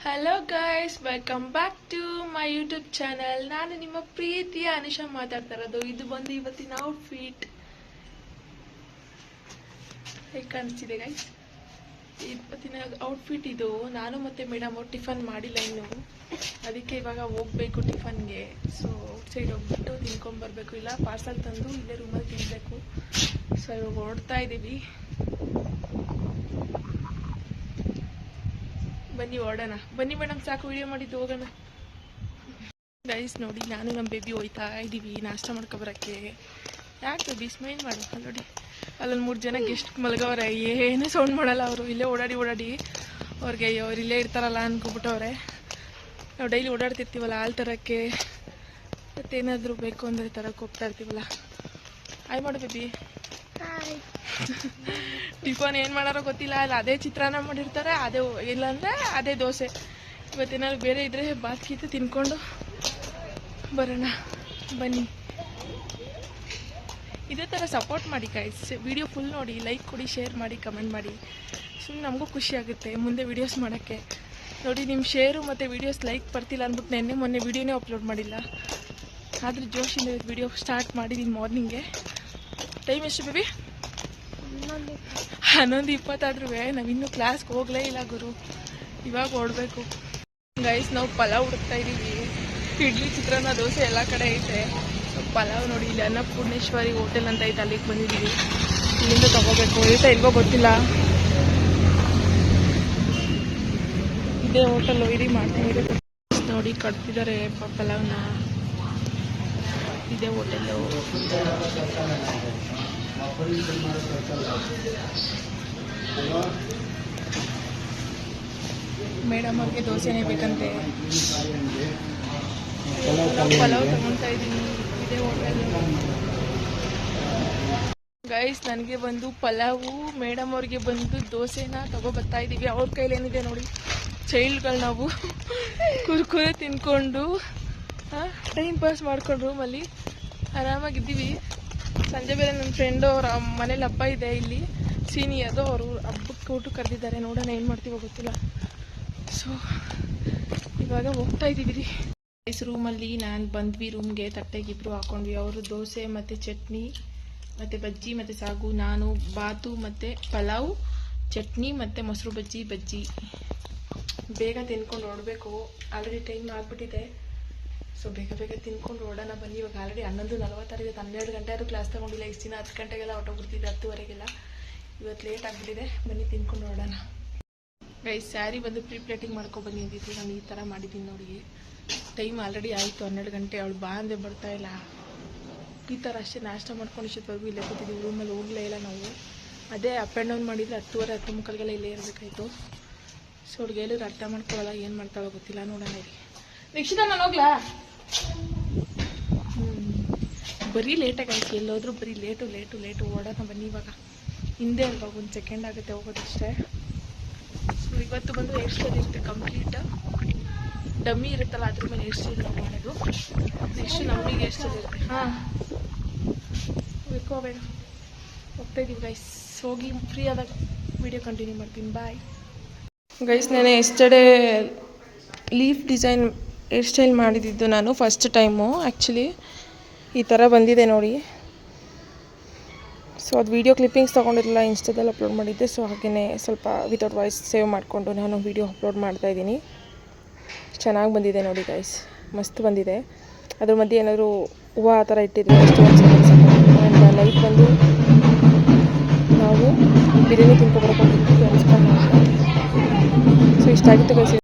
Hello guys, welcome back to my YouTube channel. ನಾನು ನಿಮ್ಮ ಪ್ರೀತಿಯ ಅನುಷಾ ಮಾತಾಡ್ತಾ ಇರೋದು. ಇದು ಬಂದು ಇವತ್ತಿನ ಔಟ್ಫಿಟ್. ಹೇಗೆ ಕಾಣಿಸ್ತಿದೆ ಗೈಸ್? ಇವತ್ತಿನ ಔಟ್ಫಿಟ್ ಇದು. ನಾನು ಮತ್ತೆ ಮೇಡಮ್ ಟಿಫನ್ ಮಾಡಿಲ್ಲ ಇನ್ನು, ಅದಕ್ಕೆ ಇವಾಗ ಹೋಗ್ಬೇಕು ಟಿಫನ್ಗೆ. ಸೊ ಔಟ್ಸೈಡ್ ಹೋಗ್ಬಿಟ್ಟು ತಿನ್ಕೊಂಡ್ಬರ್ಬೇಕು, ಇಲ್ಲ ಪಾರ್ಸಲ್ ತಂದು ಇಲ್ಲೇ ರೂಮಲ್ಲಿ ತಿನ್ಬೇಕು. ಸೊ ಇವಾಗ ಹೊರಡ್ತಾ ಇದ್ದೀವಿ. ಬನ್ನಿ ಹೊರಡೋಣ. ಬನ್ನಿ ಮೇಡಮ್, ಸಾಕು ವಿಡಿಯೋ ಮಾಡಿದ್ದು, ಹೋಗೋಣ. ಗೈಸ್ ನೋಡಿ, ನಾನು ನಮ್ಮ ಬೇಬಿ ಹೋಯ್ತಾ ಇದ್ದೀವಿ ನಾಷ್ಟ ಮಾಡ್ಕೊಬರೋಕ್ಕೆ. ಯಾಕೆ ಬೇಬಿ ಸ್ಮೈಲ್ ಮಾಡು? ಅಲ್ಲಿ ನೋಡಿ, ಅಲ್ಲೊಂದು 3 ಜನ ಗೆಸ್ಟ್ ಮಲಗವ್ರೆ. ಏನೂ ಸೌಂಡ್ ಮಾಡಲ್ಲ ಅವರು. ಇಲ್ಲೇ ಓಡಾಡಿ ಅವ್ರಿಗೆ ಅವ್ರು ಇಲ್ಲೇ ಇರ್ತಾರಲ್ಲ ಅನ್ಕೊಬಿಟ್ಟವ್ರೆ. ನಾವು ಡೈಲಿ ಓಡಾಡ್ತಿರ್ತೀವಲ್ಲ ಹಾಲು ತರೋಕ್ಕೆ, ಮತ್ತೇನಾದರೂ ಬೇಕು ಅಂದರೆ ತರಕ್ಕೆ ಹೋಗ್ತಾ ಇರ್ತೀವಲ್ಲ. ಹಾಯ್ ಮಾಡು ಬೇಬಿ. ಟಿಫನ್ ಏನು ಮಾಡಾರೋ ಗೊತ್ತಿಲ್ಲ. ಅಲ್ಲಿ ಅದೇ ಚಿತ್ರಾನ್ನ ಮಾಡಿರ್ತಾರೆ, ಅದೇ ಇಲ್ಲಾಂದರೆ ಅದೇ ದೋಸೆ. ಇವತ್ತೇನಾದ್ರು ಬೇರೆ ಇದ್ದರೆ ಬಾತ್ ಗೀತ ತಿನ್ಕೊಂಡು ಬರೋಣ. ಬನ್ನಿ, ಇದೇ ಥರ ಸಪೋರ್ಟ್ ಮಾಡಿ ಗೈಸ್. ವಿಡಿಯೋ ಫುಲ್ ನೋಡಿ, ಲೈಕ್ ಕೊಡಿ, ಶೇರ್ ಮಾಡಿ, ಕಮೆಂಟ್ ಮಾಡಿ. ಸುಮ್ಮನೆ ನಮಗೂ ಖುಷಿ ಆಗುತ್ತೆ ಮುಂದೆ ವೀಡಿಯೋಸ್ ಮಾಡೋಕ್ಕೆ. ನೋಡಿ, ನಿಮ್ಮ ಶೇರು ಮತ್ತು ವೀಡಿಯೋಸ್ ಲೈಕ್ ಬರ್ತಿಲ್ಲ ಅಂದ್ಬಿಟ್ಟು ಮೊನ್ನೆ ವೀಡಿಯೋನೇ ಅಪ್ಲೋಡ್ ಮಾಡಿಲ್ಲ. ಆದರೆ ಜೋಶಿಂದ ವೀಡಿಯೋ ಸ್ಟಾರ್ಟ್ ಮಾಡಿದ್ದೀನಿ ಮಾರ್ನಿಂಗೆ. ಟೈಮ್ ಎಷ್ಟು ಬೇಬಿ? 11:20 ಆದ್ರೂ ನಾವಿನ್ನೂ ಕ್ಲಾಸ್ಗೆ ಹೋಗಲೇ ಇಲ್ಲ ಗುರು. ಇವಾಗ ಓಡಬೇಕು ಗೈಸ್. ನಾವು ಪಲಾವ್ ಹುಡುಕ್ತಾ ಇದ್ದೀವಿ. ಇಡ್ಲಿ, ಚಿತ್ರಾನ್ನ, ದೋಸೆ ಎಲ್ಲ ಕಡೆ ಐತೆ. ಸೊ ಪಲಾವ್ ನೋಡಿ, ಇಲ್ಲಿ ಅನ್ನಪೂರ್ಣೇಶ್ವರಿ ಹೋಟೆಲ್ ಅಂತ ಐತೆ, ಅಲ್ಲಿಗೆ ಬಂದಿದ್ದೀವಿ. ಇಲ್ಲಿಂದ ತಗೋಬೇಕು. ಐತಾ ಇಲ್ವೋ ಗೊತ್ತಿಲ್ಲ. ಇದೇ ಹೋಟೆಲ್ ಇಡೀ ಮಾಡ್ತೀನಿ ನೋಡಿ, ಕಟ್ತಿದ್ದಾರೆ ಪಲಾವ್ನ. ಇದೇ ಹೋಟೆಲ್ಲು. ಮೇಡಮ್ ಅವ್ರಿಗೆ ದೋಸೆನೇ ಬೇಕಂತೆ. ಪಲಾವ್ ತಗೊಳ್ತಾ ಇದ್ದೀನಿ. ಇದೇ ಹೋಟೆಲ್ ಗೈಸ್. ನನಗೆ ಬಂದು ಪಲಾವು, ಮೇಡಮ್ ಅವ್ರಿಗೆ ಬಂದು ದೋಸೆನ ಬರ್ತಾ ಇದ್ದೀವಿ. ಅವ್ರ ಕೈಲೇನಿದೆ ನೋಡಿ, ಚೈಲ್ಡ್ಗಳು ನಾವು. ಕುರ್ಕುರೆ ತಿನ್ಕೊಂಡು ಟೈಮ್ ಪಾಸ್ ಮಾಡ್ಕೊಂಡು ರೂಮಲ್ಲಿ ಆರಾಮಾಗಿದ್ದೀವಿ. ಸಂಜೆ ಬೇರೆ ನನ್ನ ಫ್ರೆಂಡು ಅವ್ರ ಮನೇಲಿ ಹಬ್ಬ ಇದೆ, ಇಲ್ಲಿ ಸೀನಿಯರ್ದು. ಅವರು ಹಬ್ಬಕ್ಕೆ ಊಟಕ್ಕೆ ಕರೆದಿದ್ದಾರೆ. ನೋಡೋಣ ಏನು ಮಾಡ್ತೀವೋ ಗೊತ್ತಿಲ್ಲ. ಸೊ ಇವಾಗ ಹೋಗ್ತಾ ಇದ್ದೀವಿ ರೂಮಲ್ಲಿ. ನಾನು ಬಂದ್ವಿ ರೂಮ್ಗೆ. ತಟ್ಟೆಗಿಬ್ರು ಹಾಕೊಂಡ್ವಿ. ಅವರು ದೋಸೆ ಮತ್ತು ಚಟ್ನಿ ಮತ್ತು ಬಜ್ಜಿ ಮತ್ತು ಸಾಗು. ನಾನು ಬಾತು ಮತ್ತು ಪಲಾವ್, ಚಟ್ನಿ ಮತ್ತು ಮೊಸರು ಬಜ್ಜಿ. ಬೇಗ ತಿನ್ಕೊಂಡು ಹೊರಡಬೇಕು. ಆಲ್ರೆಡಿ ಟೈಮ್ ಆಗಿಬಿಟ್ಟಿದೆ. ಸೊ ಬೇಗ ತಿನ್ಕೊಂಡು ಓಡೋಣ ಬನ್ನಿ. ಇವಾಗ ಆಲ್ರೆಡಿ 11:40 12 ಗಂಟೆ ಆದರೂ ಕ್ಲಾಸ್ ತೊಗೊಂಡಿಲ್ಲ. ಇಷ್ಟು ದಿನ 10 ಗಂಟೆಗೆಲ್ಲ ಹೊರಟೋಗ್ಬಿಡ್ತಿದ್ದೆ, 10:30 ಇವತ್ತು ಲೇಟ್ ಆಗಿಬಿಟ್ಟಿದೆ. ಬನ್ನಿ ತಿನ್ಕೊಂಡು ಓಡೋಣ ಗೈಸ್. ಸ್ಯಾರಿ ಬಂದು ಪ್ಲೇಟಿಂಗ್ ಮಾಡ್ಕೊಬನ್ನಿ ಅಂದಿದ್ದು. ನಾನು ಈ ಥರ ಮಾಡಿದ್ದೀನಿ ನೋಡಿ. ಟೈಮ್ ಆಲ್ರೆಡಿ ಆಯಿತು 12 ಗಂಟೆ. ಅವಳು ಬಾ ಅಂದೆ ಬರ್ತಾ ಇಲ್ಲ. ಈ ಥರ ಅಷ್ಟೇ ನಾಷ್ಟ ಮಾಡ್ಕೊಂಡು ಇಷ್ಟೊತ್ತವರೆಗೂ ಇಲ್ಲೇ ಕೂತಿದ್ದೀವಿ. ರೂಮಲ್ಲಿ ಹೋಗಲೇ ಇಲ್ಲ ನಾವು. ಅದೇ ಅಪ್ ಆ್ಯಂಡ್ ಡೌನ್ ಮಾಡಿದರೆ 10:30 10:45 ಇಲ್ಲೇ ಇರಬೇಕಾಯ್ತು. ಸೊ ಅವ್ಳಿಗೆ ಹೇಳಿದ್ರೆ ಅರ್ಥ ಮಾಡ್ಕೊಳ್ಳಲ್ಲ, ಏನು ಮಾಡ್ತಾಳೋ ಗೊತ್ತಿಲ್ಲ. ನೋಡೋಣ ಇಲ್ಲಿ. ನಿಕ್ಷಿತ, ನಾನು ಹೋಗ್ಲಾ? ಬರೀ ಲೇಟಾಗಿ ಆಯ್ತು. ಎಲ್ಲೋದ್ರೂ ಬರೀ ಲೇಟು. ಓಡೋಣ ಬನ್ನಿ. ಇವಾಗ ಹಿಂದೆ ಅಲ್ವಾ, 1 ಸೆಕೆಂಡ್ ಆಗುತ್ತೆ ಹೋಗೋದಷ್ಟೇ. ಸೊ ಇವತ್ತು ಬಂದು ಹೇರ್ ಸ್ಟೈಲ್ ಇರುತ್ತೆ ಕಂಪ್ಲೀಟ್. ಡಮ್ಮಿ ಇರುತ್ತಲ್ಲ, ಅದ್ರ ಮೇಲೆ ಹೇರ್ ಸ್ಟೈಲ್ ನಾವು ಮಾಡೋದು. ನೆಕ್ಸ್ಟ್ ನಮಗೆ ಹೇರ್ ಸ್ಟೈಲ್ ಇರುತ್ತೆ. ಬೇಡ ಹೋಗ್ತಾ ಇದ್ದೀವಿ ಗೈಸ್. ಹೋಗಿ ಫ್ರೀ ಆದಾಗ ವಿಡಿಯೋ ಕಂಟಿನ್ಯೂ ಮಾಡ್ತೀನಿ. Bye guys. ನಾನು yesterday leaf design hair style ಮಾಡಿದ್ದು ನಾನು ಫಸ್ಟ್ ಟೈಮು. ಆ್ಯಕ್ಚುಲಿ ಈ ಥರ ಬಂದಿದೆ ನೋಡಿ. ಸೊ ಅದು ವೀಡಿಯೋ ಕ್ಲಿಪ್ಪಿಂಗ್ಸ್ ತೊಗೊಂಡಿರಲಿಲ್ಲ, ಇನ್ಸ್ಟಾದಲ್ಲಿ ಅಪ್ಲೋಡ್ ಮಾಡಿದ್ದೆ. ಸೊ ಹಾಗೆಯೇ ಸ್ವಲ್ಪ ವಿತೌಟ್ ವಾಯ್ಸ್ ಸೇವ್ ಮಾಡಿಕೊಂಡು ನಾನು ವೀಡಿಯೋ ಅಪ್ಲೋಡ್ ಮಾಡ್ತಾಯಿದ್ದೀನಿ. ಚೆನ್ನಾಗಿ ಬಂದಿದೆ ನೋಡಿ ಗೈಸ್, ಮಸ್ತ್ ಬಂದಿದೆ. ಅದ್ರ ಮಧ್ಯೆ ಏನಾದರೂ ಹೂವು ಆ ಥರ ಇಟ್ಟಿದ್ರೆ ಸ್ಟೋನ್ಸ್ ಆ್ಯಂಡ್ ನೈಟ್ ಬಂದು ನಾವು ಬಿರಿಯಾನಿ ತಿನ್ಕೊಬರಕ್ಕೆ ಹೋಗ್ಬಿಟ್ಟು ಫ್ರೆಂಡ್ಸ್. ಸೊ ಇಷ್ಟ ಆಗಿತ್ತು ಗೈಸ್.